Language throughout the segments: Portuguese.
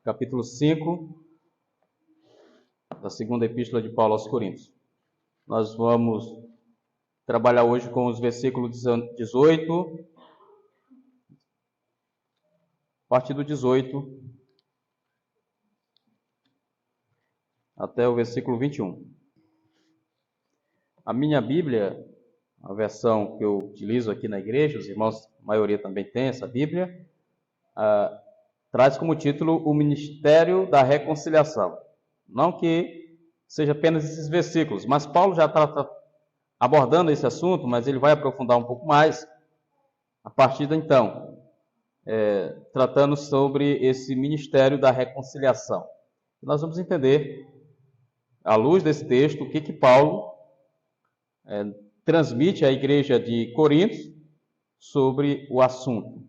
capítulo 5 da segunda epístola de Paulo aos Coríntios. Nós vamos trabalhar hoje com os versículos 18, a partir do 18 até o versículo 21. A minha Bíblia, a versão que eu utilizo aqui na igreja, os irmãos, a maioria também tem essa Bíblia, traz como título o Ministério da Reconciliação. Não que seja apenas esses versículos, mas Paulo já está abordando esse assunto, mas ele vai aprofundar um pouco mais a partir de então, tratando sobre esse Ministério da Reconciliação. Nós vamos entender, à luz desse texto, o que Paulo transmite à igreja de Corinto sobre o assunto.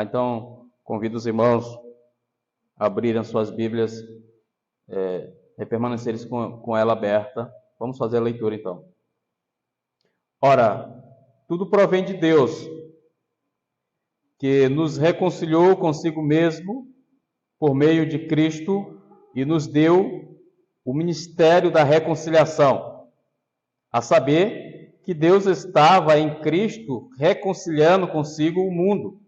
Então, convido os irmãos a abrirem suas Bíblias e permanecerem com ela aberta. Vamos fazer a leitura então. Ora, tudo provém de Deus, que nos reconciliou consigo mesmo por meio de Cristo e nos deu o ministério da reconciliação, a saber que Deus estava em Cristo reconciliando consigo o mundo,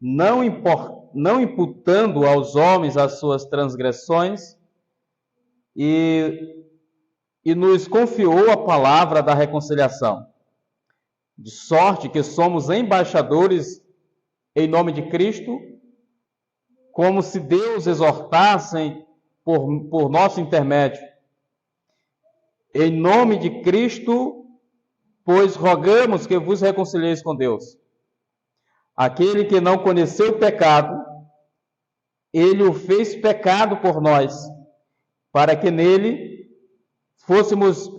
não imputando aos homens as suas transgressões, e nos confiou a palavra da reconciliação, de sorte que somos embaixadores em nome de Cristo, como se Deus exortasse por nosso intermédio. Em nome de Cristo, pois rogamos que vos reconcilieis com Deus. Aquele que não conheceu o pecado, ele o fez pecado por nós, para que nele fôssemos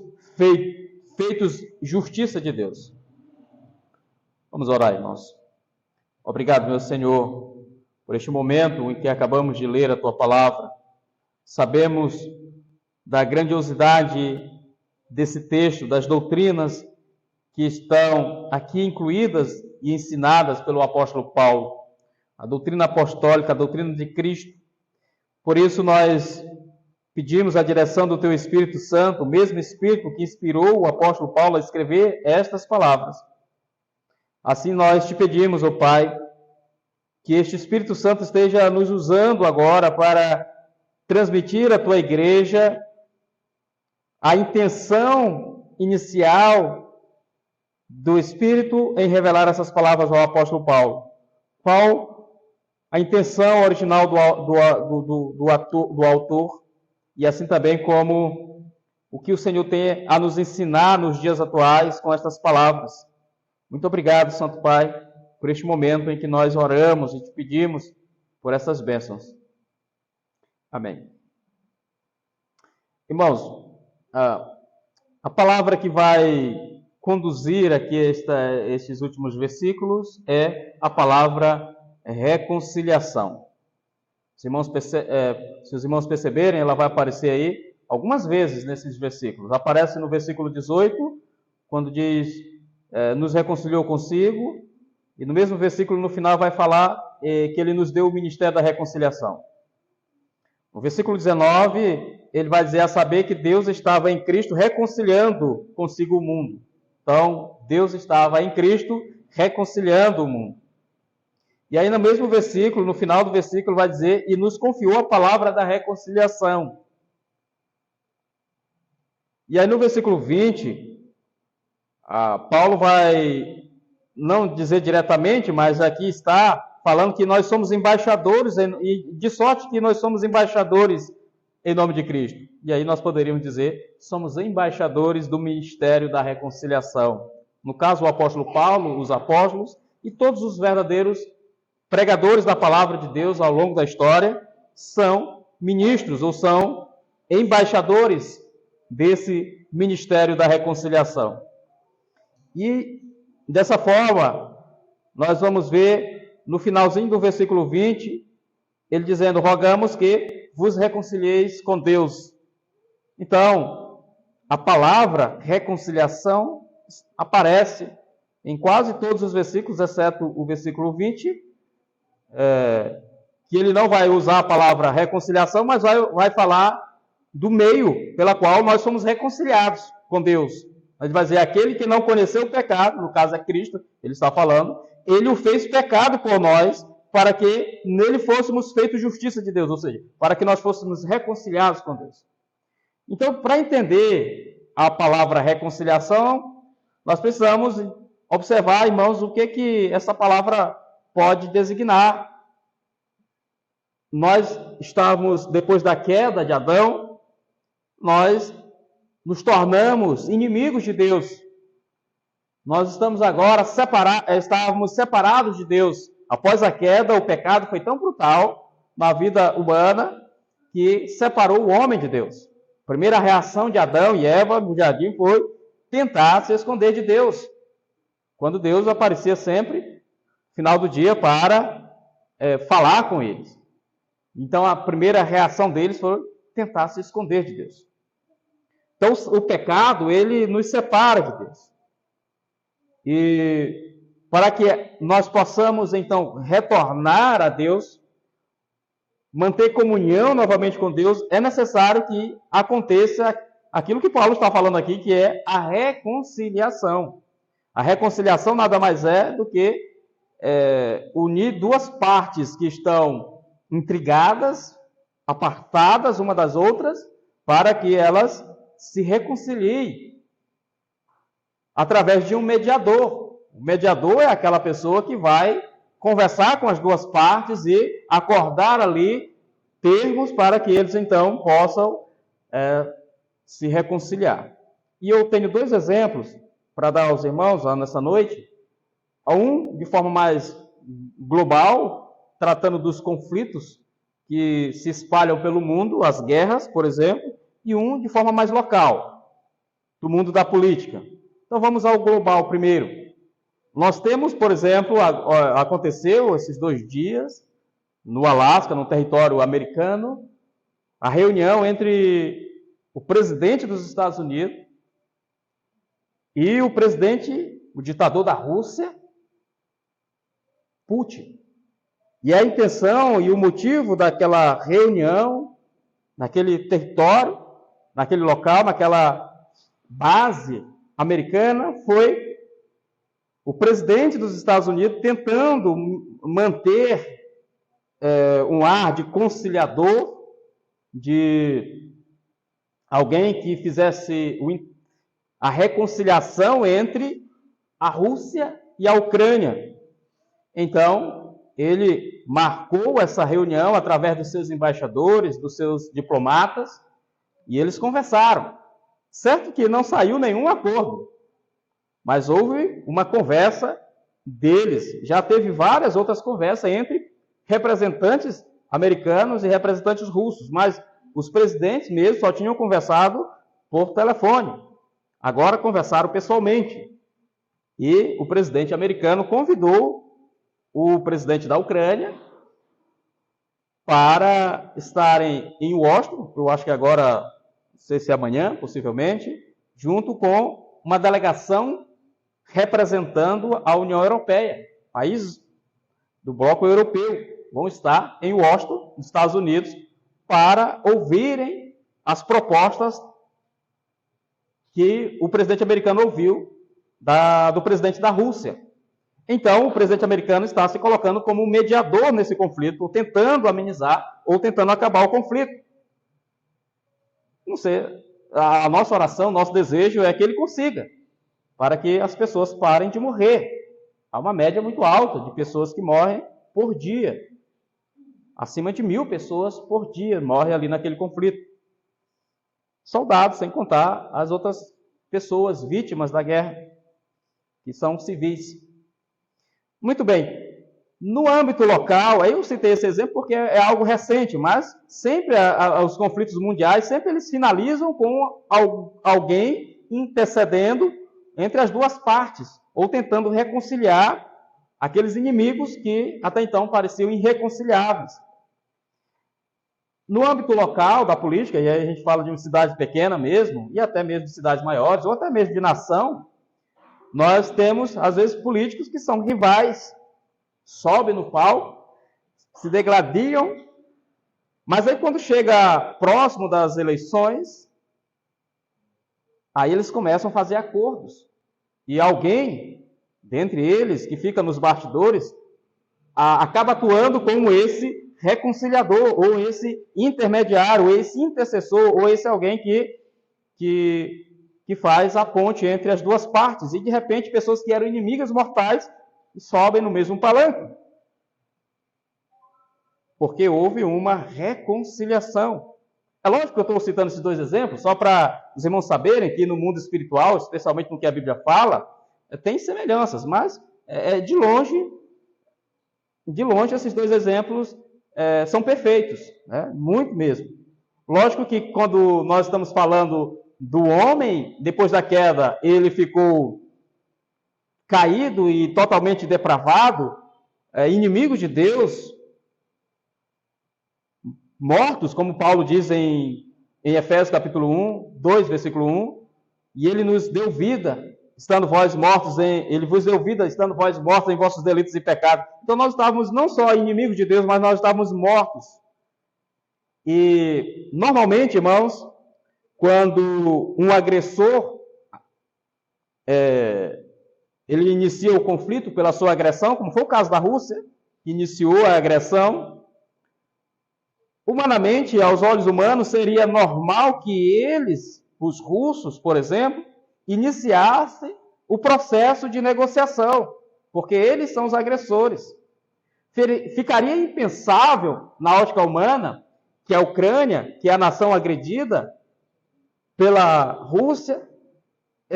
feitos justiça de Deus. Vamos orar, irmãos. Obrigado, meu Senhor, por este momento em que acabamos de ler a Tua palavra. Sabemos da grandiosidade desse texto, das doutrinas que estão aqui incluídas e ensinadas pelo apóstolo Paulo. A doutrina apostólica, a doutrina de Cristo. Por isso nós pedimos a direção do Teu Espírito Santo, o mesmo Espírito que inspirou o apóstolo Paulo a escrever estas palavras. Assim nós te pedimos, ó Pai, que este Espírito Santo esteja nos usando agora para transmitir à Tua igreja a intenção inicial do Espírito em revelar essas palavras ao apóstolo Paulo. Qual a intenção original do autor, e assim também como o que o Senhor tem a nos ensinar nos dias atuais com estas palavras. Muito obrigado, Santo Pai, por este momento em que nós oramos e te pedimos por essas bênçãos. Amém. Irmãos, a palavra que vai conduzir aqui estes últimos versículos é a palavra reconciliação. Se os irmãos perceberem, ela vai aparecer aí algumas vezes nesses versículos. Aparece no versículo 18, quando diz, nos reconciliou consigo, e no mesmo versículo, no final, vai falar que ele nos deu o ministério da reconciliação. No versículo 19, ele vai dizer a saber que Deus estava em Cristo reconciliando consigo o mundo. Então, Deus estava em Cristo reconciliando o mundo. E aí no mesmo versículo, no final do versículo, vai dizer, e nos confiou a palavra da reconciliação. E aí no versículo 20, Paulo vai não dizer diretamente, mas aqui está falando que nós somos embaixadores, e de sorte que nós somos embaixadores em nome de Cristo. E aí nós poderíamos dizer, somos embaixadores do ministério da reconciliação. No caso, o apóstolo Paulo, os apóstolos e todos os verdadeiros pregadores da palavra de Deus ao longo da história são ministros ou são embaixadores desse ministério da reconciliação. E dessa forma, nós vamos ver no finalzinho do versículo 20, ele dizendo, rogamos que vos reconcilieis com Deus. Então, a palavra reconciliação aparece em quase todos os versículos, exceto o versículo 20, que ele não vai usar a palavra reconciliação, mas vai falar do meio pela qual nós somos reconciliados com Deus. Ele vai dizer, aquele que não conheceu o pecado, no caso é Cristo, ele está falando, ele o fez pecado por nós, para que nele fôssemos feitos justiça de Deus, ou seja, para que nós fôssemos reconciliados com Deus. Então, para entender a palavra reconciliação, nós precisamos observar, irmãos, o que essa palavra pode designar. Nós estávamos, depois da queda de Adão, nós nos tornamos inimigos de Deus. Nós estamos agora estávamos separados de Deus. Após a queda, o pecado foi tão brutal na vida humana que separou o homem de Deus. A primeira reação de Adão e Eva no jardim foi tentar se esconder de Deus. Quando Deus aparecia sempre, no final do dia, para falar com eles. Então, a primeira reação deles foi tentar se esconder de Deus. Então, o pecado, ele nos separa de Deus. E para que nós possamos, então, retornar a Deus, manter comunhão novamente com Deus, é necessário que aconteça aquilo que Paulo está falando aqui, que é a reconciliação. A reconciliação nada mais é do que unir duas partes que estão intrigadas, apartadas uma das outras, para que elas se reconciliem através de um mediador. O mediador é aquela pessoa que vai conversar com as duas partes e acordar ali termos para que eles então possam se reconciliar. E eu tenho dois exemplos para dar aos irmãos nessa noite. Um de forma mais global, tratando dos conflitos que se espalham pelo mundo, as guerras, por exemplo, e um de forma mais local, do mundo da política. Então vamos ao global primeiro. Nós temos, por exemplo, aconteceu esses 2 dias, no Alasca, no território americano, a reunião entre o presidente dos Estados Unidos e o ditador da Rússia, Putin. E a intenção e o motivo daquela reunião, naquele território, naquele local, naquela base americana, foi o presidente dos Estados Unidos tentando manter um ar de conciliador, de alguém que fizesse a reconciliação entre a Rússia e a Ucrânia. Então, ele marcou essa reunião através dos seus embaixadores, dos seus diplomatas, e eles conversaram. Certo que não saiu nenhum acordo, mas houve uma conversa deles. Já teve várias outras conversas entre representantes americanos e representantes russos, mas os presidentes mesmo só tinham conversado por telefone. Agora conversaram pessoalmente. E o presidente americano convidou o presidente da Ucrânia para estarem em Washington, eu acho que agora, não sei se é amanhã, possivelmente, junto com uma delegação representando a União Europeia. Países do bloco europeu vão estar em Washington, nos Estados Unidos, para ouvirem as propostas que o presidente americano ouviu do presidente da Rússia. Então, o presidente americano está se colocando como mediador nesse conflito, ou tentando amenizar, ou tentando acabar o conflito. Não sei, a nossa oração, nosso desejo é que ele consiga, para que as pessoas parem de morrer. Há uma média muito alta de pessoas que morrem por dia. Acima de 1.000 pessoas por dia morrem ali naquele conflito. Soldados, sem contar as outras pessoas vítimas da guerra, que são civis. Muito bem, no âmbito local, aí eu citei esse exemplo porque é algo recente, mas sempre os conflitos mundiais, sempre eles finalizam com alguém intercedendo entre as duas partes, ou tentando reconciliar aqueles inimigos que até então pareciam irreconciliáveis. No âmbito local da política, e aí a gente fala de uma cidade pequena mesmo, e até mesmo de cidades maiores, ou até mesmo de nação, nós temos, às vezes, políticos que são rivais, sobem no palco, se degladiam, mas aí quando chega próximo das eleições, aí eles começam a fazer acordos. E alguém, dentre eles, que fica nos bastidores, acaba atuando como esse reconciliador, ou esse intermediário, ou esse intercessor, ou esse alguém que faz a ponte entre as duas partes. E de repente, pessoas que eram inimigas mortais sobem no mesmo palanque. Porque houve uma reconciliação. É lógico que eu estou citando esses dois exemplos, só para os irmãos saberem que no mundo espiritual, especialmente no que a Bíblia fala, tem semelhanças, mas de longe esses dois exemplos são perfeitos, né? Muito mesmo. Lógico que quando nós estamos falando do homem, depois da queda, ele ficou caído e totalmente depravado, inimigo de Deus, mortos, como Paulo diz em Efésios capítulo 1, 2, versículo 1, e ele nos deu vida, estando vós mortos, ele vos deu vida, estando vós mortos em vossos delitos e pecados. Então nós estávamos não só inimigos de Deus, mas nós estávamos mortos. E normalmente, irmãos, quando um agressor ele inicia o conflito pela sua agressão, como foi o caso da Rússia, que iniciou a agressão, humanamente, aos olhos humanos, seria normal que eles, os russos, por exemplo, iniciassem o processo de negociação, porque eles são os agressores. Ficaria impensável, na ótica humana, que a Ucrânia, que é a nação agredida pela Rússia,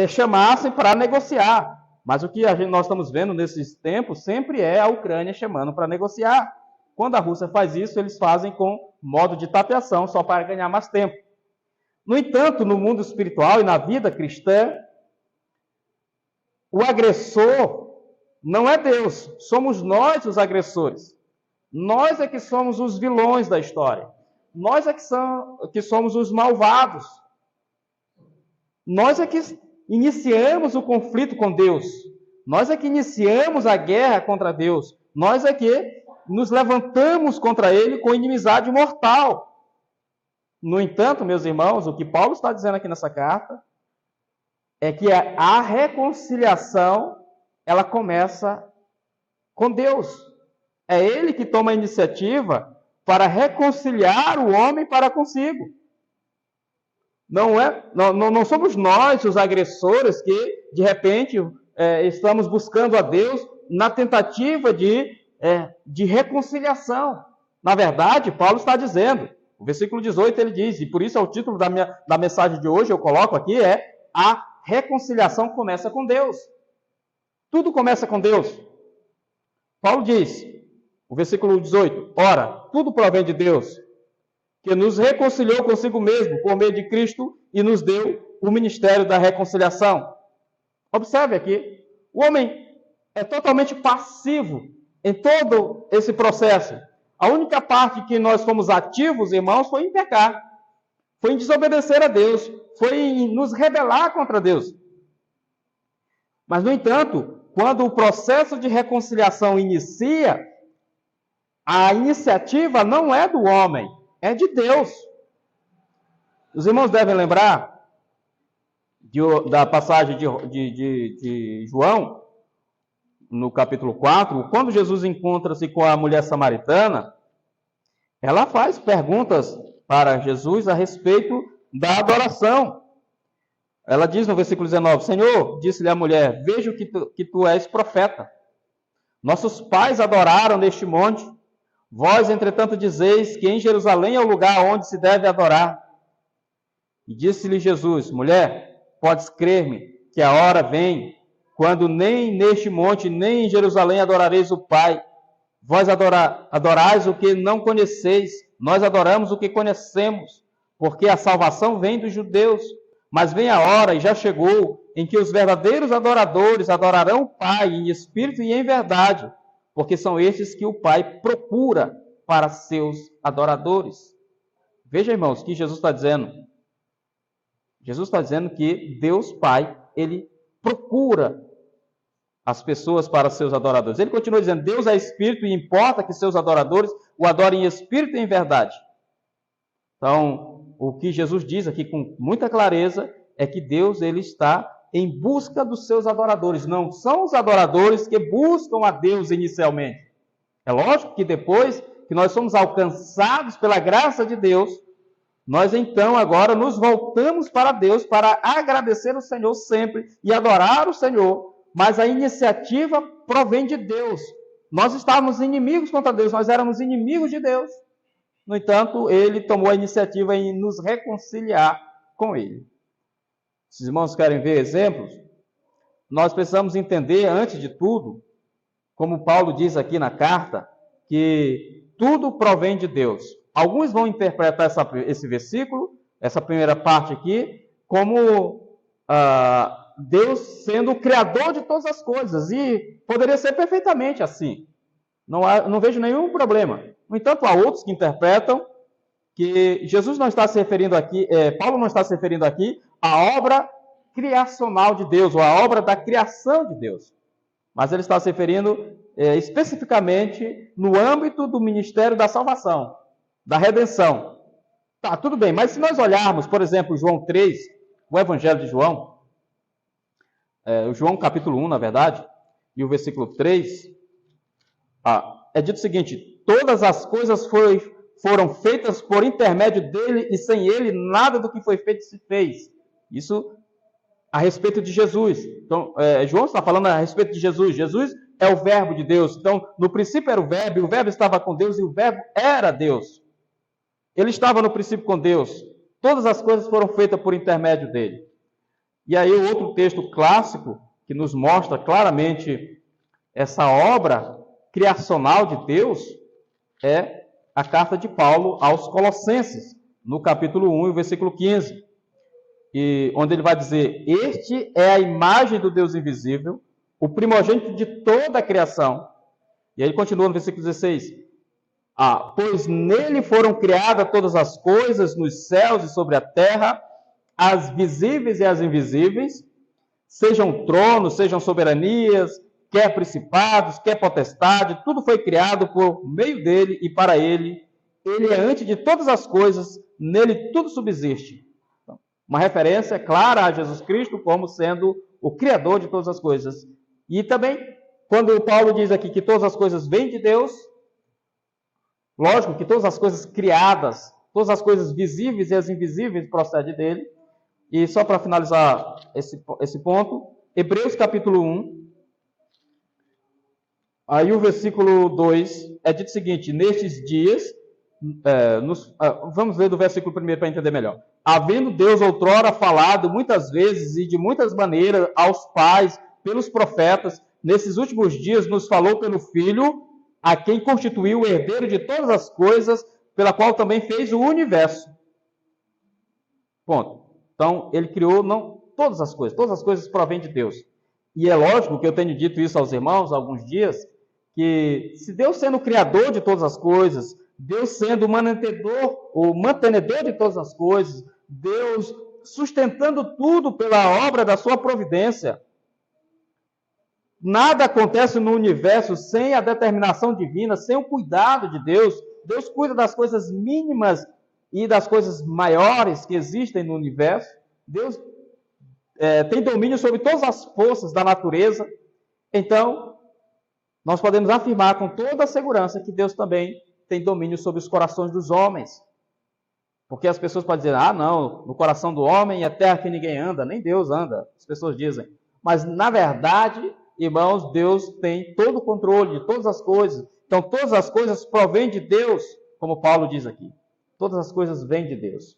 chamassem para negociar. Mas o que nós estamos vendo nesses tempos sempre é a Ucrânia chamando para negociar. Quando a Rússia faz isso, eles fazem com modo de tapeação, só para ganhar mais tempo. No entanto, no mundo espiritual e na vida cristã, o agressor não é Deus, somos nós os agressores. Nós é que somos os vilões da história. Nós é que somos os malvados. Nós é que iniciamos o conflito com Deus. Nós é que iniciamos a guerra contra Deus. Nós é que nos levantamos contra Ele com inimizade mortal. No entanto, meus irmãos, o que Paulo está dizendo aqui nessa carta é que a reconciliação, ela começa com Deus. É Ele que toma a iniciativa para reconciliar o homem para consigo. Não somos nós os agressores que, de repente, estamos buscando a Deus na tentativa de reconciliação. Na verdade, Paulo está dizendo, o versículo 18 ele diz, e por isso é o título da mensagem de hoje, eu coloco aqui, a reconciliação começa com Deus. Tudo começa com Deus. Paulo diz, o versículo 18, ora, tudo provém de Deus, que nos reconciliou consigo mesmo por meio de Cristo e nos deu o ministério da reconciliação. Observe aqui, o homem é totalmente passivo em todo esse processo. A única parte que nós fomos ativos, irmãos, foi em pecar, foi em desobedecer a Deus, foi em nos rebelar contra Deus. Mas, no entanto, quando o processo de reconciliação inicia, a iniciativa não é do homem, é de Deus. Os irmãos devem lembrar da passagem de João, no capítulo 4, quando Jesus encontra-se com a mulher samaritana, ela faz perguntas para Jesus a respeito da adoração. Ela diz no versículo 19, Senhor, disse-lhe a mulher, vejo que tu és profeta. Nossos pais adoraram neste monte. Vós, entretanto, dizeis que em Jerusalém é o lugar onde se deve adorar. E disse-lhe Jesus, mulher, podes crer-me que a hora vem, quando nem neste monte, nem em Jerusalém adorareis o Pai. Vós adorais o que não conheceis, nós adoramos o que conhecemos, porque a salvação vem dos judeus. Mas vem a hora, e já chegou, em que os verdadeiros adoradores adorarão o Pai em espírito e em verdade, porque são estes que o Pai procura para seus adoradores. Veja, irmãos, o que Jesus está dizendo. Jesus está dizendo que Deus Pai, Ele procura as pessoas para seus adoradores. Ele continua dizendo, Deus é espírito e importa que seus adoradores o adorem em espírito e em verdade. Então, o que Jesus diz aqui com muita clareza é que Deus ele está em busca dos seus adoradores. Não são os adoradores que buscam a Deus inicialmente. É lógico que depois que nós somos alcançados pela graça de Deus, nós então agora nos voltamos para Deus para agradecer o Senhor sempre e adorar o Senhor, mas a iniciativa provém de Deus. Nós estávamos inimigos contra Deus, nós éramos inimigos de Deus. No entanto, Ele tomou a iniciativa em nos reconciliar com Ele. Se os irmãos querem ver exemplos, nós precisamos entender, antes de tudo, como Paulo diz aqui na carta, que tudo provém de Deus. Alguns vão interpretar esse versículo, essa primeira parte aqui, como Deus sendo o criador de todas as coisas, e poderia ser perfeitamente assim. Não vejo nenhum problema. No entanto, há outros que interpretam que Jesus não está se referindo aqui, Paulo não está se referindo aqui à obra criacional de Deus, ou à obra da criação de Deus. Mas ele está se referindo especificamente no âmbito do ministério da salvação, da redenção. Tá, tudo bem, mas se nós olharmos, por exemplo, João 3, o Evangelho de João, João capítulo 1, na verdade, e o versículo 3, é dito o seguinte, todas as coisas foram feitas por intermédio dele, e sem ele nada do que foi feito se fez. Isso a respeito de Jesus. Então, João está falando a respeito de Jesus. Jesus é o verbo de Deus. Então, no princípio era o verbo estava com Deus, e o verbo era Deus. Ele estava no princípio com Deus. Todas as coisas foram feitas por intermédio dele. E aí, o outro texto clássico, que nos mostra claramente essa obra criacional de Deus, é a carta de Paulo aos Colossenses, no capítulo 1, versículo 15. E onde ele vai dizer, este é a imagem do Deus invisível, o primogênito de toda a criação. E aí ele continua no versículo 16. Pois nele foram criadas todas as coisas, nos céus e sobre a terra, as visíveis e as invisíveis, sejam tronos, sejam soberanias, quer principados, quer potestade, tudo foi criado por meio dele e para ele. Ele é antes de todas as coisas, nele tudo subsiste. Então, uma referência clara a Jesus Cristo como sendo o Criador de todas as coisas. E também, quando o Paulo diz aqui que todas as coisas vêm de Deus, lógico que todas as coisas criadas, todas as coisas visíveis e as invisíveis procedem dele. E só para finalizar esse ponto, Hebreus capítulo 1, aí o versículo 2 é dito o seguinte, nestes dias, vamos ler do versículo 1 para entender melhor. Havendo Deus outrora falado muitas vezes e de muitas maneiras aos pais, pelos profetas, nesses últimos dias nos falou pelo Filho, a quem constituiu o herdeiro de todas as coisas, pela qual também fez o universo. Ponto. Então, ele criou todas as coisas provêm de Deus. E é lógico que eu tenho dito isso aos irmãos há alguns dias, que se Deus sendo o criador de todas as coisas, Deus sendo o mantenedor de todas as coisas, Deus sustentando tudo pela obra da sua providência, nada acontece no universo sem a determinação divina, sem o cuidado de Deus. Deus cuida das coisas mínimas e das coisas maiores que existem no universo. Deus tem domínio sobre todas as forças da natureza. Então, nós podemos afirmar com toda a segurança que Deus também tem domínio sobre os corações dos homens. Porque as pessoas podem dizer, não, no coração do homem é terra que ninguém anda, nem Deus anda, as pessoas dizem. Mas, na verdade, irmãos, Deus tem todo o controle de todas as coisas. Então, todas as coisas provêm de Deus, como Paulo diz aqui. Todas as coisas vêm de Deus.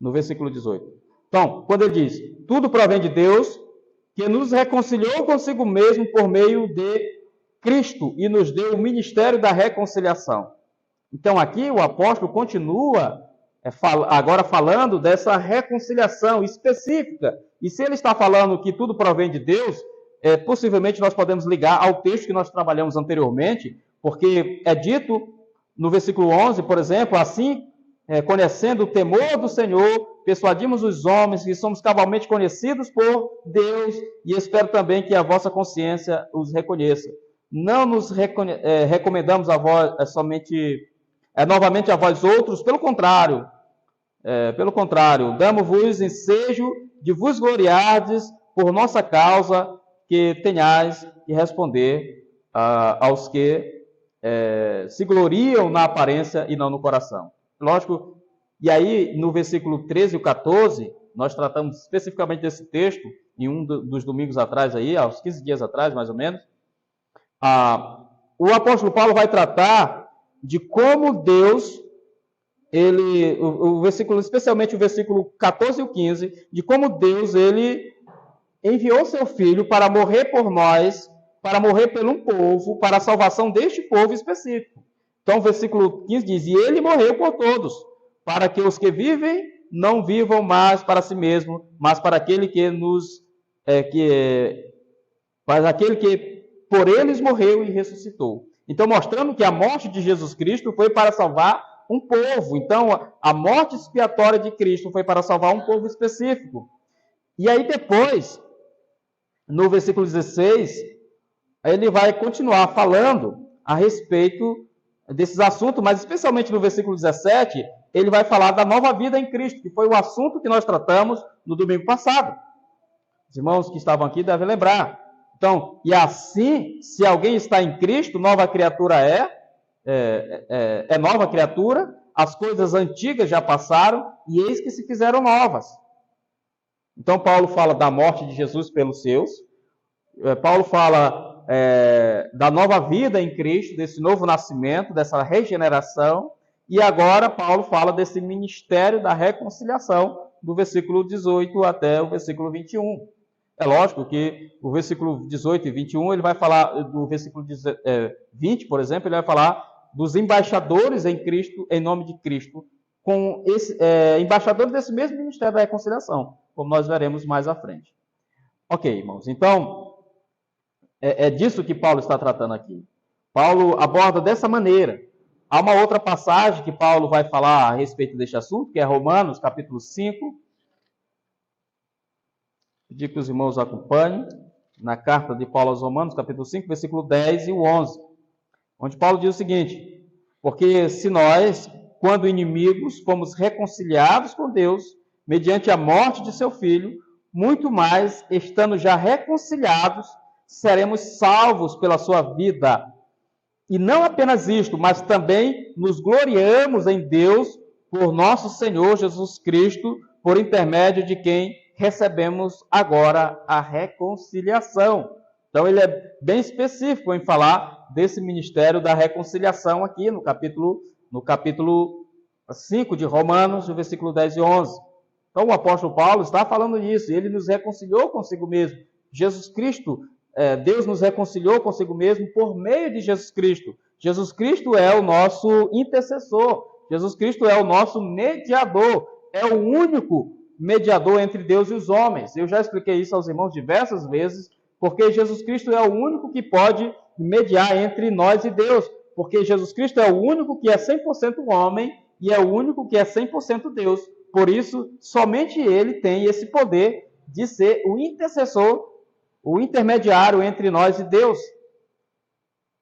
No versículo 18. Então, quando ele diz, tudo provém de Deus, que nos reconciliou consigo mesmo por meio de Cristo e nos deu o ministério da reconciliação. Então, aqui o apóstolo continua agora falando dessa reconciliação específica. E se ele está falando que tudo provém de Deus, possivelmente nós podemos ligar ao texto que nós trabalhamos anteriormente, porque é dito no versículo 11, por exemplo, assim conhecendo o temor do Senhor, persuadimos os homens que somos cabalmente conhecidos por Deus, e espero também que a vossa consciência os reconheça. Não nos recomendamos a vós novamente a vós outros, pelo contrário, damos-vos ensejo de vos gloriardes por nossa causa, que tenhais que responder aos que se gloriam na aparência e não no coração. Lógico, e aí no versículo 13 e 14, nós tratamos especificamente desse texto, em um dos domingos atrás, aí, há uns 15 dias atrás, mais ou menos. O apóstolo Paulo vai tratar de como Deus, o versículo, especialmente o versículo 14 e o 15, de como Deus, ele enviou seu Filho para morrer por nós, para morrer por um povo, para a salvação deste povo específico. Então, o versículo 15 diz, e ele morreu por todos, para que os que vivem não vivam mais para si mesmo, mas para aquele para aquele que por eles morreu e ressuscitou. Então, mostrando que a morte de Jesus Cristo foi para salvar um povo. Então, a morte expiatória de Cristo foi para salvar um povo específico. E aí depois, no versículo 16, ele vai continuar falando a respeito desses assuntos, mas especialmente no versículo 17, ele vai falar da nova vida em Cristo, que foi o assunto que nós tratamos no domingo passado. Os irmãos que estavam aqui devem lembrar. Então, e assim, se alguém está em Cristo, nova criatura é nova criatura, as coisas antigas já passaram, e eis que se fizeram novas. Então, Paulo fala da morte de Jesus pelos seus, Paulo fala da nova vida em Cristo, desse novo nascimento, dessa regeneração, e agora Paulo fala desse ministério da reconciliação, do versículo 18 até o versículo 21. É lógico que o versículo 18 e 21, ele vai falar do versículo 20, por exemplo, ele vai falar dos embaixadores em Cristo, em nome de Cristo, com embaixadores desse mesmo ministério da reconciliação, como nós veremos mais à frente. Ok, irmãos, então, é disso que Paulo está tratando aqui. Paulo aborda dessa maneira. Há uma outra passagem que Paulo vai falar a respeito deste assunto, que é Romanos, capítulo 5. Pedir que os irmãos acompanhem na carta de Paulo aos Romanos, capítulo 5, versículo 10 e o 11, onde Paulo diz o seguinte: porque se nós, quando inimigos, fomos reconciliados com Deus, mediante a morte de seu Filho, muito mais, estando já reconciliados, seremos salvos pela sua vida. E não apenas isto, mas também nos gloriamos em Deus por nosso Senhor Jesus Cristo, por intermédio de quem recebemos agora a reconciliação. Então, ele é bem específico em falar desse ministério da reconciliação aqui no capítulo 5 de Romanos, no versículo 10 e 11. Então, o apóstolo Paulo está falando disso, ele nos reconciliou consigo mesmo. Jesus Cristo, Deus nos reconciliou consigo mesmo por meio de Jesus Cristo. Jesus Cristo é o nosso intercessor, Jesus Cristo é o nosso mediador, é o único mediador entre Deus e os homens. Eu já expliquei isso aos irmãos diversas vezes, porque Jesus Cristo é o único que pode mediar entre nós e Deus, porque Jesus Cristo é o único que é 100% homem e é o único que é 100% Deus. Por isso, somente ele tem esse poder de ser o intercessor, o intermediário entre nós e Deus.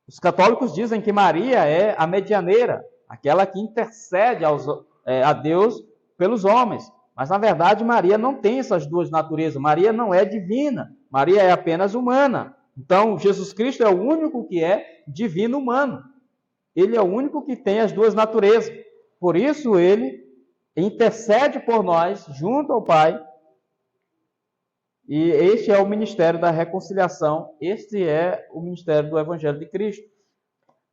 Os católicos dizem que Maria é a medianeira, aquela que intercede a Deus pelos homens. Mas, na verdade, Maria não tem essas duas naturezas. Maria não é divina. Maria é apenas humana. Então, Jesus Cristo é o único que é divino humano. Ele é o único que tem as duas naturezas. Por isso, ele intercede por nós junto ao Pai. E este é o ministério da reconciliação. Este é o ministério do Evangelho de Cristo.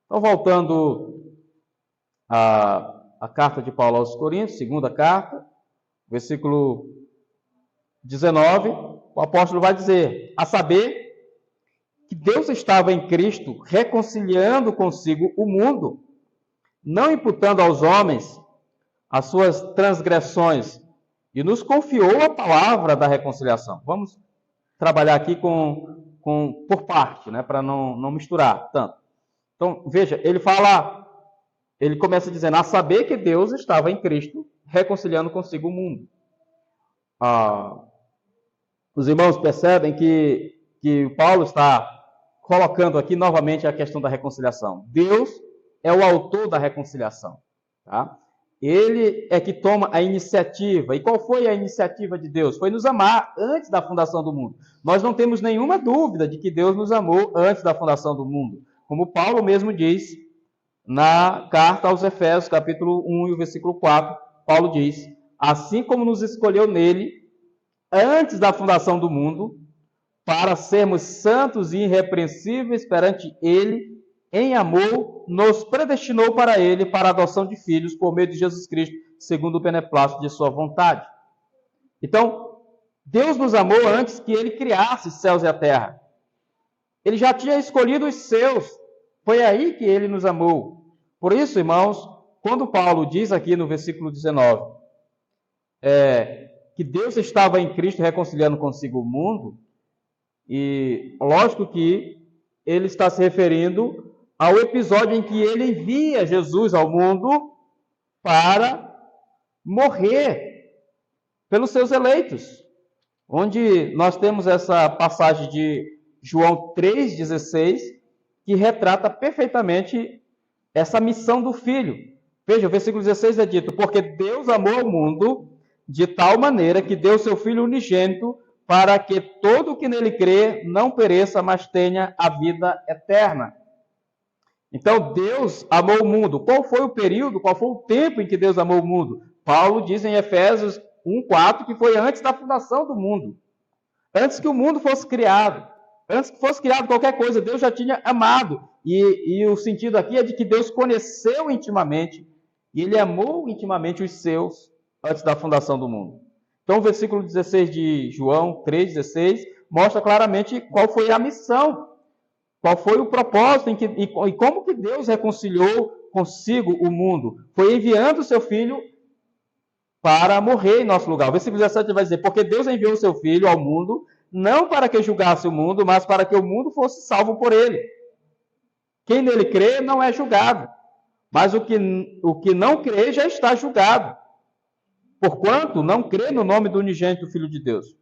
Então, voltando à carta de Paulo aos Coríntios, segunda carta, versículo 19, o apóstolo vai dizer, a saber, que Deus estava em Cristo reconciliando consigo o mundo, não imputando aos homens as suas transgressões, e nos confiou a palavra da reconciliação. Vamos trabalhar aqui por parte, né, para não misturar tanto. Então, veja, ele fala ele começa dizendo, a saber que Deus estava em Cristo, reconciliando consigo o mundo. Os irmãos percebem que Paulo está colocando aqui novamente a questão da reconciliação. Deus é o autor da reconciliação. Tá? Ele é que toma a iniciativa. E qual foi a iniciativa de Deus? Foi nos amar antes da fundação do mundo. Nós não temos nenhuma dúvida de que Deus nos amou antes da fundação do mundo. Como Paulo mesmo diz na carta aos Efésios, capítulo 1 e o versículo 4, Paulo diz, assim como nos escolheu nele, antes da fundação do mundo, para sermos santos e irrepreensíveis perante ele, em amor, nos predestinou para ele, para a adoção de filhos, por meio de Jesus Cristo, segundo o beneplácito de sua vontade. Então, Deus nos amou antes que ele criasse céus e a terra. Ele já tinha escolhido os seus. Foi aí que ele nos amou. Por isso, irmãos, quando Paulo diz aqui no versículo 19, que Deus estava em Cristo reconciliando consigo o mundo, e lógico que ele está se referindo ao episódio em que ele envia Jesus ao mundo para morrer pelos seus eleitos. Onde nós temos essa passagem de João 3,16, que retrata perfeitamente essa missão do Filho. Veja, o versículo 16 é dito, porque Deus amou o mundo de tal maneira que deu seu Filho unigênito para que todo o que nele crê não pereça, mas tenha a vida eterna. Então, Deus amou o mundo. Qual foi o período, qual foi o tempo em que Deus amou o mundo? Paulo diz em Efésios 1,4 que foi antes da fundação do mundo. Antes que o mundo fosse criado. Antes que fosse criado qualquer coisa, Deus já tinha amado. E o sentido aqui é de que Deus conheceu intimamente, e ele amou intimamente os seus antes da fundação do mundo. Então, o versículo 16 de João 3,16 mostra claramente qual foi a missão, qual foi o propósito e como que Deus reconciliou consigo o mundo. Foi enviando o seu Filho para morrer em nosso lugar. O versículo 17 vai dizer, porque Deus enviou o seu Filho ao mundo, não para que julgasse o mundo, mas para que o mundo fosse salvo por ele. Quem nele crê não é julgado, mas o que não crê já está julgado, porquanto não crê no nome do unigênito Filho de Deus.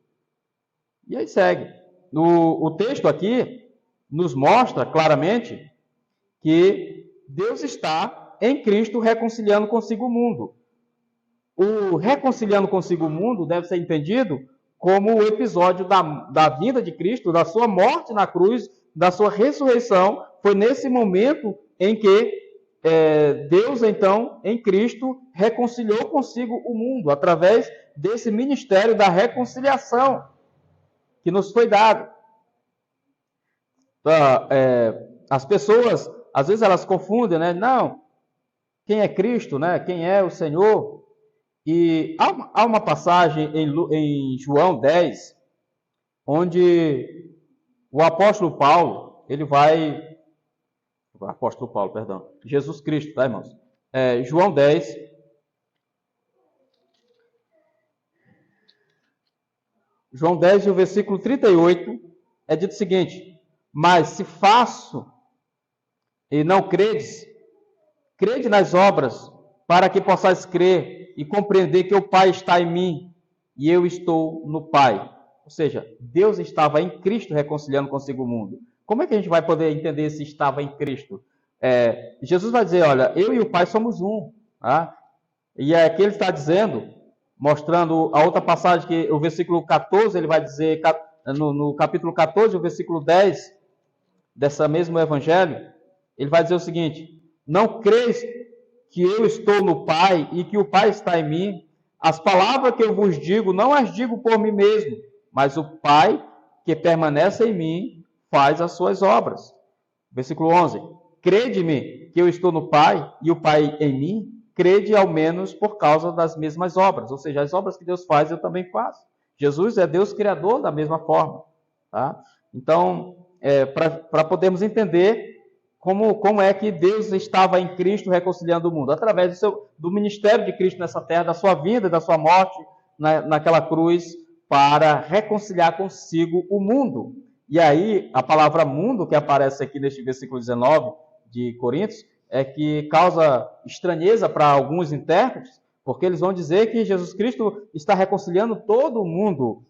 E aí segue. O texto aqui nos mostra claramente que Deus está em Cristo reconciliando consigo o mundo. O reconciliando consigo o mundo deve ser entendido como o episódio da vinda de Cristo, da sua morte na cruz, da sua ressurreição. Foi nesse momento em que Deus, então, em Cristo, reconciliou consigo o mundo, através desse ministério da reconciliação que nos foi dado. As pessoas, às vezes, elas confundem, né? Não, quem é Cristo, né? Quem é o Senhor? E há uma passagem em João 10, onde o apóstolo Paulo, Jesus Cristo, tá, irmãos? João 10, e o versículo 38, é dito o seguinte, mas se faço e não credes, crede nas obras, para que possais crer e compreender que o Pai está em mim e eu estou no Pai. Ou seja, Deus estava em Cristo reconciliando consigo o mundo. Como é que a gente vai poder entender se estava em Cristo? Jesus vai dizer, olha, eu e o Pai somos um. Tá? E aqui ele está dizendo, mostrando a outra passagem, que o versículo 14, ele vai dizer, no capítulo 14, o versículo 10, dessa mesmo evangelho, ele vai dizer o seguinte, não creis que eu estou no Pai e que o Pai está em mim? As palavras que eu vos digo, não as digo por mim mesmo, mas o Pai que permanece em mim faz as suas obras. Versículo 11. Crede-me que eu estou no Pai e o Pai em mim, crede ao menos por causa das mesmas obras. Ou seja, as obras que Deus faz, eu também faço. Jesus é Deus criador da mesma forma. Tá? Então, para podermos entender como é que Deus estava em Cristo reconciliando o mundo, através do ministério de Cristo nessa terra, da sua vida, da sua morte naquela cruz, para reconciliar consigo o mundo. E aí, a palavra mundo, que aparece aqui neste versículo 19 de Coríntios, que causa estranheza para alguns intérpretes, porque eles vão dizer que Jesus Cristo está reconciliando todo mundo.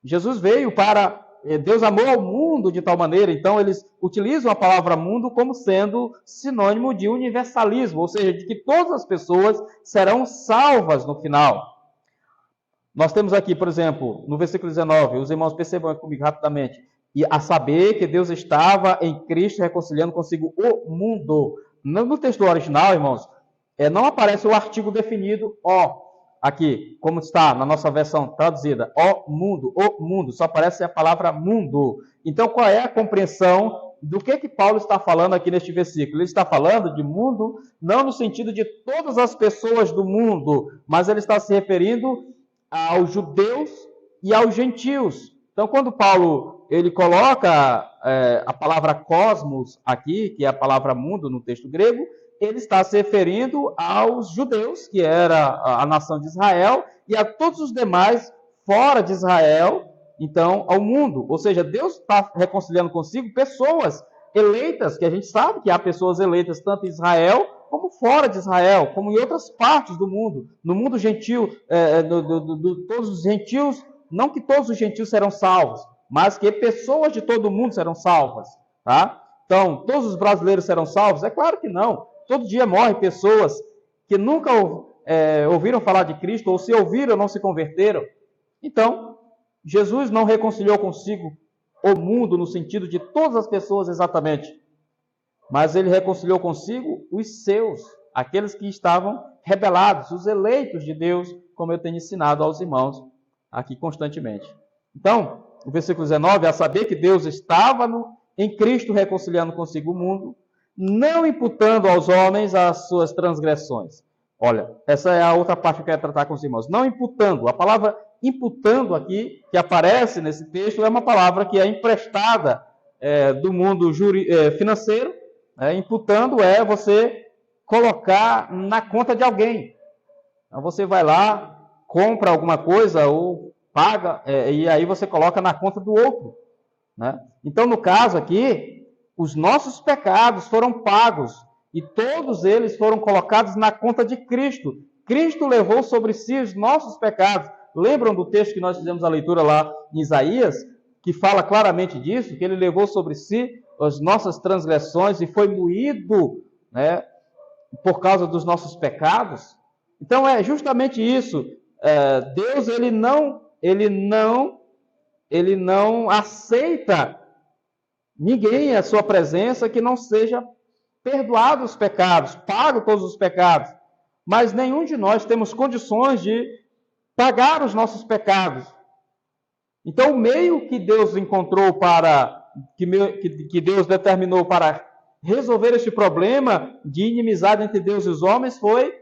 Jesus veio para... Deus amou ao mundo de tal maneira, então eles utilizam a palavra mundo como sendo sinônimo de universalismo, ou seja, de que todas as pessoas serão salvas no final. Nós temos aqui, por exemplo, no versículo 19, os irmãos percebam comigo rapidamente, e a saber que Deus estava em Cristo reconciliando consigo o mundo. No texto original, irmãos, não aparece o artigo definido, aqui, como está na nossa versão traduzida, o mundo, só aparece a palavra mundo. Então, qual é a compreensão do que Paulo está falando aqui neste versículo? Ele está falando de mundo, não no sentido de todas as pessoas do mundo, mas ele está se referindo aos judeus e aos gentios. Então, quando Paulo ele coloca a palavra cosmos aqui, que é a palavra mundo no texto grego, ele está se referindo aos judeus, que era a nação de Israel, e a todos os demais fora de Israel, então ao mundo. Ou seja, Deus está reconciliando consigo pessoas eleitas, que a gente sabe que há pessoas eleitas tanto em Israel como fora de Israel, como em outras partes do mundo. No mundo gentil, todos os gentios, não que todos os gentios serão salvos, mas que pessoas de todo o mundo serão salvas. Tá? Então, todos os brasileiros serão salvos? É claro que não. Todo dia morrem pessoas que nunca ouviram falar de Cristo, ou se ouviram, não se converteram. Então, Jesus não reconciliou consigo o mundo no sentido de todas as pessoas exatamente, mas ele reconciliou consigo os seus, aqueles que estavam rebelados, os eleitos de Deus, como eu tenho ensinado aos irmãos aqui constantemente. Então, o versículo 19, a saber que Deus estava em Cristo reconciliando consigo o mundo, não imputando aos homens as suas transgressões. Olha, essa é a outra parte que eu quero tratar com os irmãos. Não imputando. A palavra imputando aqui, que aparece nesse texto, é uma palavra que é emprestada do mundo financeiro. Imputando é você colocar na conta de alguém. Então você vai lá, compra alguma coisa ou paga, e aí você coloca na conta do outro. Né? Então, no caso aqui, os nossos pecados foram pagos e todos eles foram colocados na conta de Cristo. Cristo levou sobre si os nossos pecados. Lembram do texto que nós fizemos a leitura lá em Isaías, que fala claramente disso, que ele levou sobre si as nossas transgressões e foi moído, né, por causa dos nossos pecados? Então é justamente isso. Deus ele não aceita ninguém à sua presença que não seja perdoado os pecados, pago todos os pecados. Mas nenhum de nós temos condições de pagar os nossos pecados. Então, o meio que Deus encontrou que Deus determinou para resolver este problema de inimizade entre Deus e os homens foi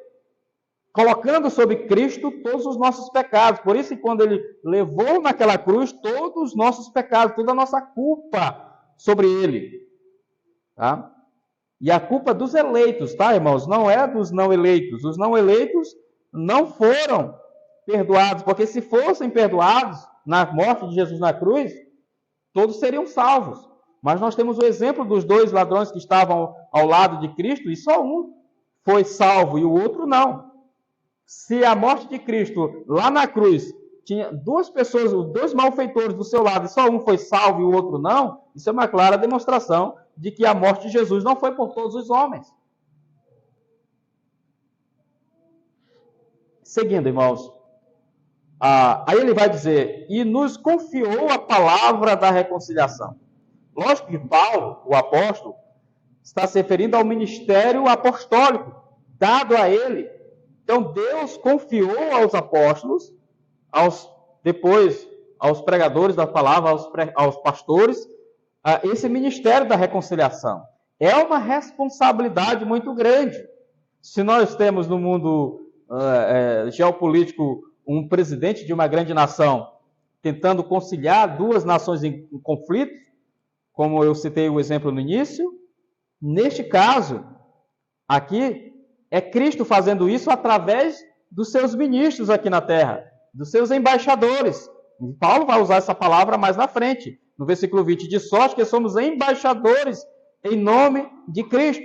colocando sobre Cristo todos os nossos pecados. Por isso, quando ele levou naquela cruz todos os nossos pecados, toda a nossa culpa sobre ele. Tá? E a culpa dos eleitos, tá, irmãos? Não é dos não eleitos. Os não eleitos não foram perdoados, porque se fossem perdoados na morte de Jesus na cruz, todos seriam salvos. Mas nós temos o exemplo dos dois ladrões que estavam ao lado de Cristo, e só um foi salvo e o outro não. Se a morte de Cristo lá na cruz tinha duas pessoas, dois malfeitores do seu lado, e só um foi salvo e o outro não, isso é uma clara demonstração de que a morte de Jesus não foi por todos os homens. Seguindo, irmãos, aí ele vai dizer, e nos confiou a palavra da reconciliação. Lógico que Paulo, o apóstolo, está se referindo ao ministério apostólico dado a ele. Então Deus confiou aos apóstolos, depois aos pregadores da palavra, aos pastores, esse ministério da reconciliação. É uma responsabilidade muito grande. Se nós temos no mundo geopolítico um presidente de uma grande nação tentando conciliar duas nações em conflito, como eu citei o exemplo no início, neste caso, aqui, é Cristo fazendo isso através dos seus ministros aqui na terra, dos seus embaixadores. E Paulo vai usar essa palavra mais na frente, no versículo 20, de sorte que somos embaixadores em nome de Cristo.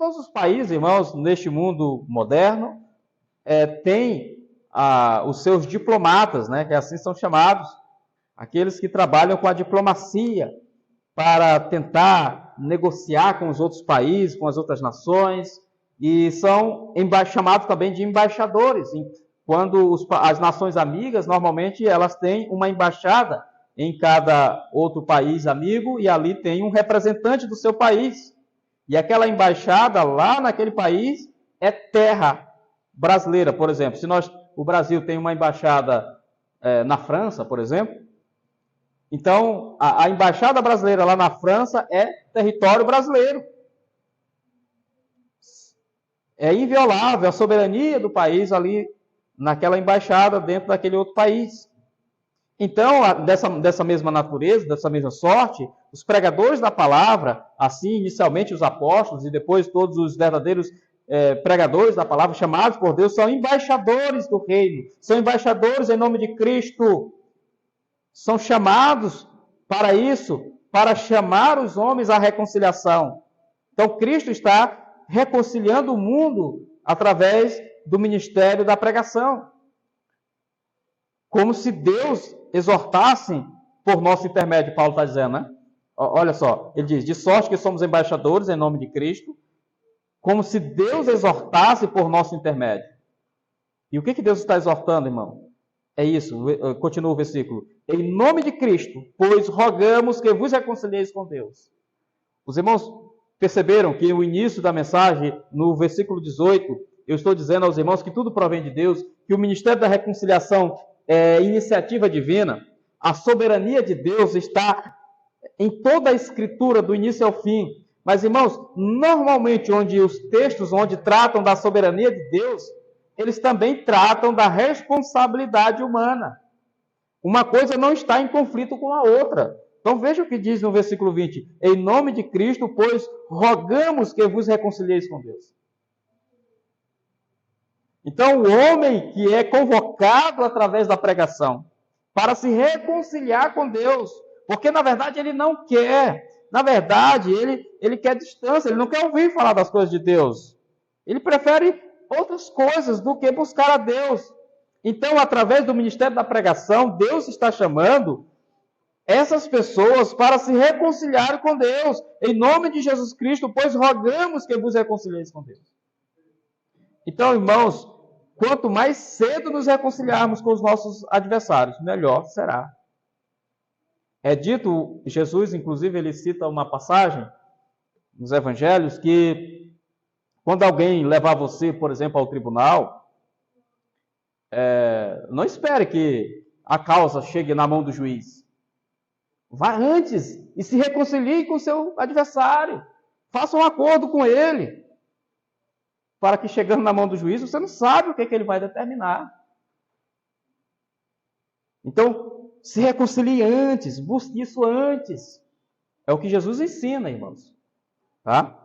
Todos os países, irmãos, neste mundo moderno, têm os seus diplomatas, né, que assim são chamados, aqueles que trabalham com a diplomacia para tentar negociar com os outros países, com as outras nações, e são chamados também de embaixadores. Quando as nações amigas, normalmente, elas têm uma embaixada em cada outro país amigo, e ali tem um representante do seu país. E aquela embaixada lá naquele país é terra brasileira, por exemplo. Se o Brasil tem uma embaixada na França, por exemplo, então a embaixada brasileira lá na França é território brasileiro. É inviolável a soberania do país ali naquela embaixada dentro daquele outro país. Então, dessa mesma natureza, dessa mesma sorte, os pregadores da palavra, assim inicialmente os apóstolos e depois todos os verdadeiros pregadores da palavra chamados por Deus, são embaixadores do reino, são embaixadores em nome de Cristo, são chamados para isso, para chamar os homens à reconciliação. Então, Cristo está reconciliando o mundo através do ministério da pregação. Como se Deus exortasse por nosso intermédio, Paulo está dizendo, né? Olha só, ele diz, de sorte que somos embaixadores em nome de Cristo, como se Deus exortasse por nosso intermédio. E o que Deus está exortando, irmão? É isso, continua o versículo. Em nome de Cristo, pois rogamos que vos reconcilieis com Deus. Os irmãos perceberam que o início da mensagem, no versículo 18, eu estou dizendo aos irmãos que tudo provém de Deus, que o ministério da reconciliação é iniciativa divina, a soberania de Deus está em toda a escritura, do início ao fim. Mas, irmãos, normalmente os textos onde tratam da soberania de Deus, eles também tratam da responsabilidade humana. Uma coisa não está em conflito com a outra. Então veja o que diz no versículo 20. Em nome de Cristo, pois, rogamos que vos reconcilieis com Deus. Então o homem que é convocado através da pregação para se reconciliar com Deus, porque na verdade ele não quer, na verdade ele quer distância, ele não quer ouvir falar das coisas de Deus. Ele prefere outras coisas do que buscar a Deus. Então, através do ministério da pregação, Deus está chamando essas pessoas para se reconciliar com Deus. Em nome de Jesus Cristo, pois rogamos que vos reconcilieis com Deus. Então, irmãos, quanto mais cedo nos reconciliarmos com os nossos adversários, melhor será. É dito, Jesus, inclusive, ele cita uma passagem nos evangelhos que quando alguém levar você, por exemplo, ao tribunal, não espere que a causa chegue na mão do juiz. Vá antes e se reconcilie com o seu adversário. Faça um acordo com ele. Para que chegando na mão do juiz, você não sabe o que ele vai determinar. Então, se reconcilie antes, busque isso antes. É o que Jesus ensina, irmãos. Tá?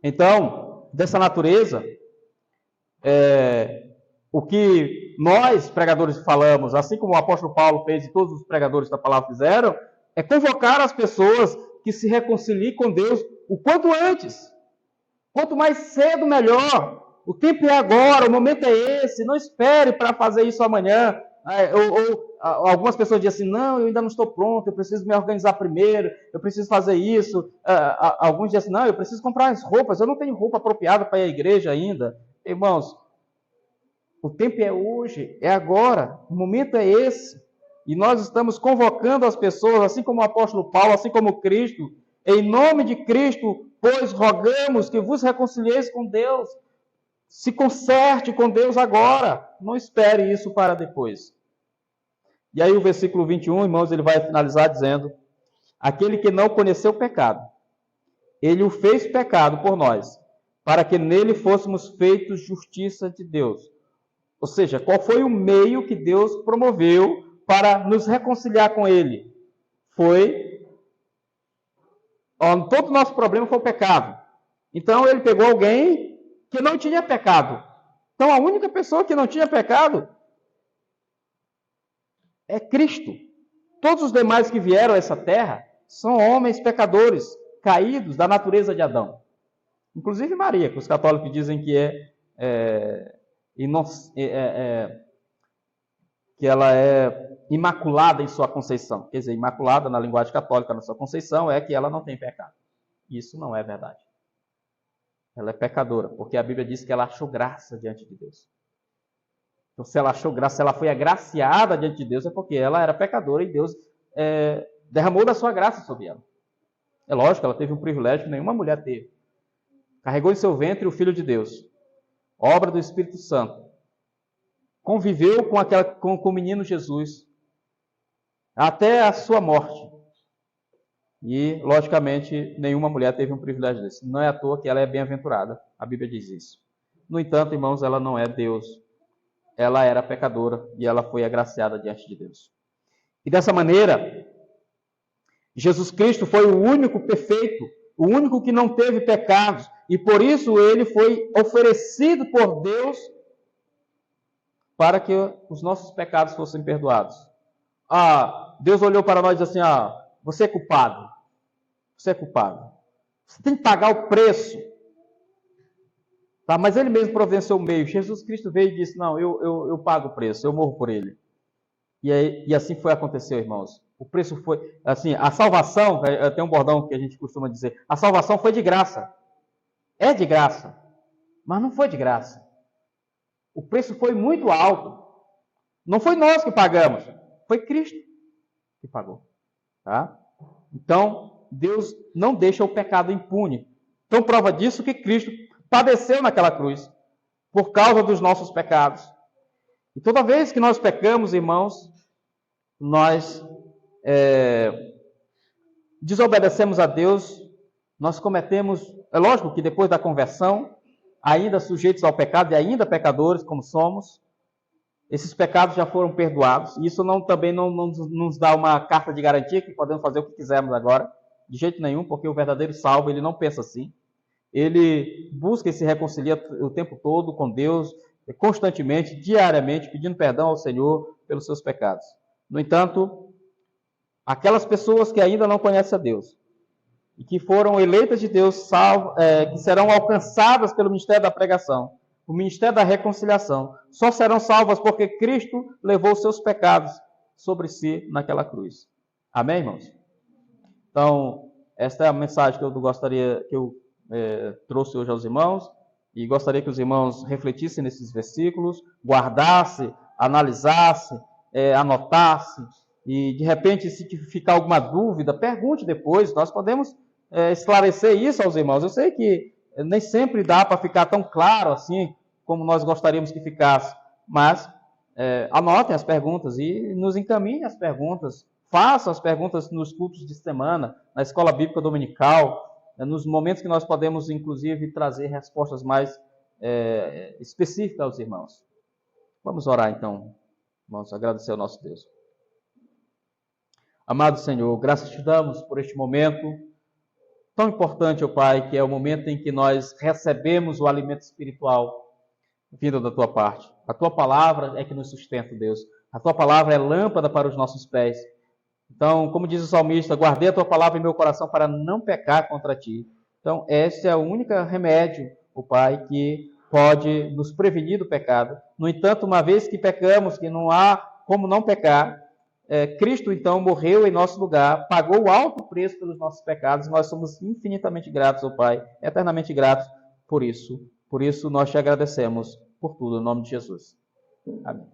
Então, dessa natureza, o que nós, pregadores, falamos, assim como o apóstolo Paulo fez e todos os pregadores da palavra fizeram, é convocar as pessoas que se reconciliem com Deus o quanto antes. Quanto mais cedo, melhor. O tempo é agora, o momento é esse. Não espere para fazer isso amanhã. Algumas pessoas dizem assim, não, eu ainda não estou pronto, eu preciso me organizar primeiro, eu preciso fazer isso. Alguns dizem assim, não, eu preciso comprar as roupas, eu não tenho roupa apropriada para ir à igreja ainda. Irmãos, o tempo é hoje, é agora, o momento é esse. E nós estamos convocando as pessoas, assim como o apóstolo Paulo, assim como Cristo, em nome de Cristo, pois rogamos que vos reconcilieis com Deus. Se conserte com Deus agora. Não espere isso para depois. E aí o versículo 21, irmãos, ele vai finalizar dizendo, aquele que não conheceu o pecado, ele o fez pecado por nós, para que nele fôssemos feitos justiça de Deus. Ou seja, qual foi o meio que Deus promoveu para nos reconciliar com ele? Todo o nosso problema foi o pecado. Então ele pegou alguém que não tinha pecado. Então a única pessoa que não tinha pecado é Cristo. Todos os demais que vieram a essa terra são homens pecadores, caídos da natureza de Adão. Inclusive Maria, que os católicos dizem que que ela é imaculada em sua conceição. Quer dizer, imaculada na linguagem católica na sua conceição é que ela não tem pecado. Isso não é verdade. Ela é pecadora, porque a Bíblia diz que ela achou graça diante de Deus. Então, se ela achou graça, se ela foi agraciada diante de Deus, é porque ela era pecadora e Deus derramou da sua graça sobre ela. É lógico, ela teve um privilégio que nenhuma mulher teve. Carregou em seu ventre o Filho de Deus, obra do Espírito Santo. Conviveu com o menino Jesus até a sua morte. E, logicamente, nenhuma mulher teve um privilégio desse. Não é à toa que ela é bem-aventurada. A Bíblia diz isso. No entanto, irmãos, ela não é Deus. Ela era pecadora e ela foi agraciada diante de Deus. E dessa maneira, Jesus Cristo foi o único perfeito, o único que não teve pecados. E por isso ele foi oferecido por Deus para que os nossos pecados fossem perdoados. Deus olhou para nós e disse assim, você é culpado. Você é culpado. Você tem que pagar o preço. Tá? Mas ele mesmo providenciou o meio. Jesus Cristo veio e disse, não, eu pago o preço, eu morro por ele. E assim foi acontecer, irmãos. O preço foi, assim, a salvação, tem um bordão que a gente costuma dizer, a salvação foi de graça. É de graça, mas não foi de graça. O preço foi muito alto. Não foi nós que pagamos, foi Cristo que pagou. Tá? Então, Deus não deixa o pecado impune. Então, prova disso que Cristo padeceu naquela cruz por causa dos nossos pecados. E toda vez que nós pecamos, irmãos, nós desobedecemos a Deus, nós cometemos, é lógico que depois da conversão, ainda sujeitos ao pecado e ainda pecadores como somos, esses pecados já foram perdoados. E isso também não nos dá uma carta de garantia que podemos fazer o que quisermos agora, de jeito nenhum, porque o verdadeiro salvo, ele não pensa assim. Ele busca e se reconcilia o tempo todo com Deus, constantemente, diariamente, pedindo perdão ao Senhor pelos seus pecados. No entanto, aquelas pessoas que ainda não conhecem a Deus e que foram eleitas de Deus, que serão alcançadas pelo ministério da pregação, o ministério da reconciliação, só serão salvas porque Cristo levou os seus pecados sobre si naquela cruz. Amém, irmãos? Então, esta é a mensagem que eu trouxe hoje aos irmãos, e gostaria que os irmãos refletissem nesses versículos, guardassem, analisassem, anotassem, e de repente, se ficar alguma dúvida, pergunte depois, nós podemos esclarecer isso aos irmãos. Eu sei que nem sempre dá para ficar tão claro assim, como nós gostaríamos que ficasse, mas anotem as perguntas e nos encaminhem as perguntas, façam as perguntas nos cultos de semana, na escola bíblica dominical, nos momentos que nós podemos, inclusive, trazer respostas mais específicas aos irmãos. Vamos orar, então, irmãos, agradecer ao nosso Deus. Amado Senhor, graças te damos por este momento tão importante, ó Pai, que é o momento em que nós recebemos o alimento espiritual vindo da Tua parte. A Tua palavra é que nos sustenta, Deus. A Tua palavra é lâmpada para os nossos pés. Então, como diz o salmista, guardei a Tua palavra em meu coração para não pecar contra Ti. Então, esse é o único remédio, ó Pai, que pode nos prevenir do pecado. No entanto, uma vez que pecamos, que não há como não pecar, Cristo, então, morreu em nosso lugar, pagou o alto preço pelos nossos pecados, nós somos infinitamente gratos, ó Pai, eternamente gratos por isso. Por isso, nós te agradecemos por tudo, em nome de Jesus. Amém.